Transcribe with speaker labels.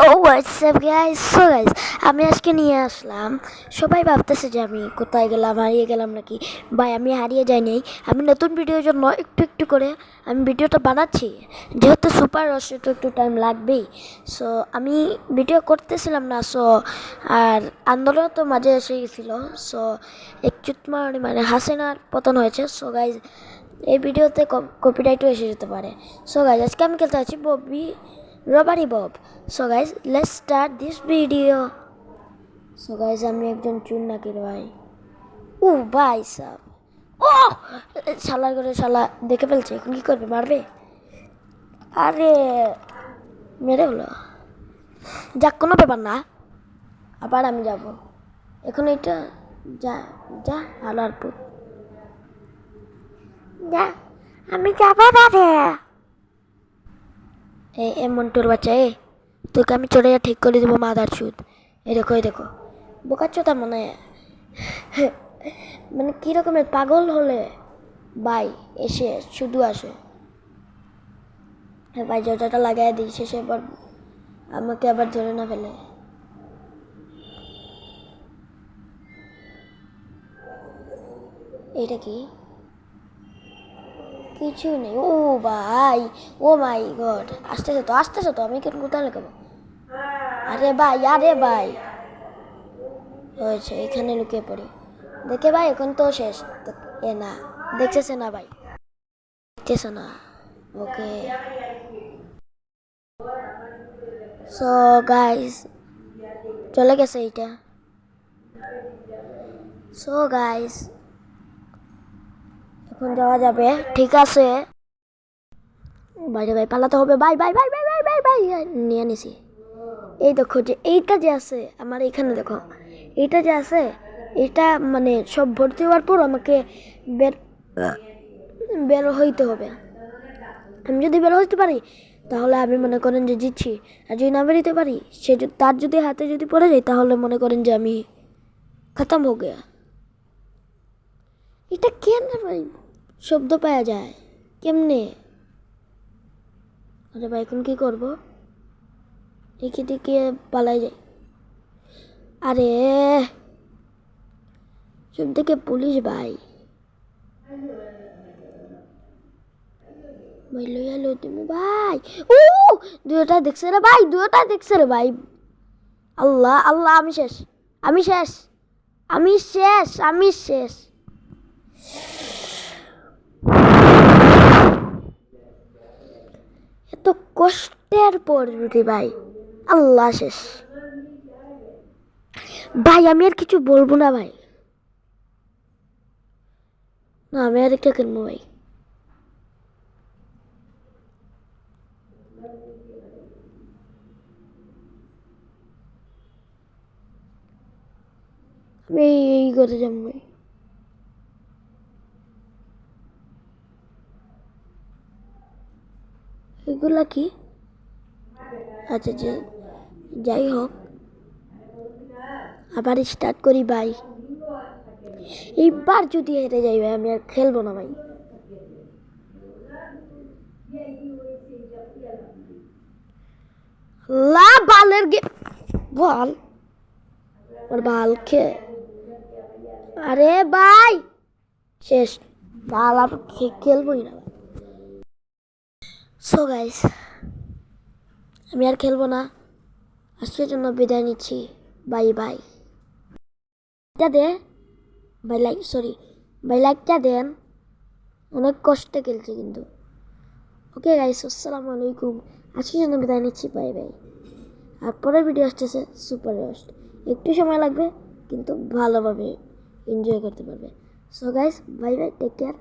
Speaker 1: WhatsApp guys. So guys, আমি আজকে নিয়ে আসলাম, সবাই ভাবতেছে যে আমি কোথায় গেলাম, হারিয়ে গেলাম নাকি। ভাই, আমি হারিয়ে যাইনি। আমি নতুন ভিডিওর জন্য একটু একটু করে আমি ভিডিওটা বানাচ্ছি, যেহেতু সুপার রসে তো একটু টাইম লাগবেই। সো আমি ভিডিও করতেছিলাম না, সো আর আন্দোলন তো মাঝে এসে গেছিলো। সো একটু মানে হাসিনার পতন হয়েছে। সো গাইস, এই ভিডিওতে কপিরাইটও এসে যেতে পারে। সো গাইস, আজকে আমি খেলতে আছি robbery Bob. So guys, let's start this video. So guys, আমি একজন চুন নাকি ভাই। ও ভাই সাব, ও শালা করে শালা দেখে ফেলছে। এখন কি করবে, মারবে? আরে মেরে হলো, যাক কোনো ব্যাপার না, আবার আমি যাব। এখন এটা যা যা হালার পুত, যা আমি যাবো বাবা। এ মন্টুর বাচ্চা, তোকে আমি চলে ঠিক করে দেবো মাদার চুদ। এই দেখো বোকাচ্চোতা মনে হয়। মানে কীরকমের পাগল হলে ভাই এসে শুধু আসে। ভাই জটাটা লাগাই দিই, শেষে এবার আমাকে আবার ধরে না ফেলে। এটা কি? কিছু নেই। ও ভাই, ও মাই গড, আসতেছে তো আমি কেন কোথায় লাগাবো? আরে ভাই হয়েছে, এখানে লুকিয়ে পড়ি। দেখে ভাই, এখন তো শেষ। এ না, দেখতেছে না ভাই, দেখতেছে না। ওকে, সো গাইস চলে গেছে এইটা। সো গাইস, এখন যাওয়া যাবে, ঠিক আছে। বাইরে ভাই পালাতে হবে। ভাই নিয়ে নিছি। এই দেখো যে এইটা যে আছে আমার এখানে, দেখো এইটা যে আছে, এটা মানে সব ভর্তি হওয়ার পর আমাকে বের হইতে হবে। আমি যদি বের হইতে পারি তাহলে আমি মনে করেন যে জিতছি, আর যদি না বেরোতে পারি, তার যদি হাতে যদি পড়ে যায় তাহলে মনে করেন যে আমি খতম হয়ে গেয়া। এটা কেন ভাই শব্দ পাওয়া যায় কেমনে? আরে ভাই, এখন কি করবো? একে দিকে পালাই যায়। আরে সব থেকে পুলিশ ভাই লইয়া লো তুমি ভাই। ও দুটা দেখছে রে ভাই। আল্লাহ, আমি শেষ। এত কষ্টের পর যদি ভাই, আল্লাহ শেষ। ভাই আমি আর কিছু বলবো না ভাই, না আমি আর একটা কিনবো ভাই। আমি এই করে যাবো ভাই। এগুলা কি? আচ্ছা, যাই হোক, আবার স্টার্ট করি ভাই। এইবার যদি হেরে যাই ভাই, আমি আর খেলবো না ভাই। বালের বল বাল আরে ভাই শেষ, বাল আর খেলবোই না। সো গাইস, আমি আর খেলবো না, আজকের জন্য বিদায় নিচ্ছি। বাই। দে ভাই, লাইকটা দেন, অনেক কষ্টে খেলছি কিন্তু। ওকে গাইস, আসসালামু আলাইকুম। আজকের জন্য বিদায় নিচ্ছি। বাই। আর পরের ভিডিও আসতেছে সুপার রোস্ট। একটু সময় লাগবে কিন্তু ভালোভাবে এনজয় করতে পারবে। So guys, bye, take care.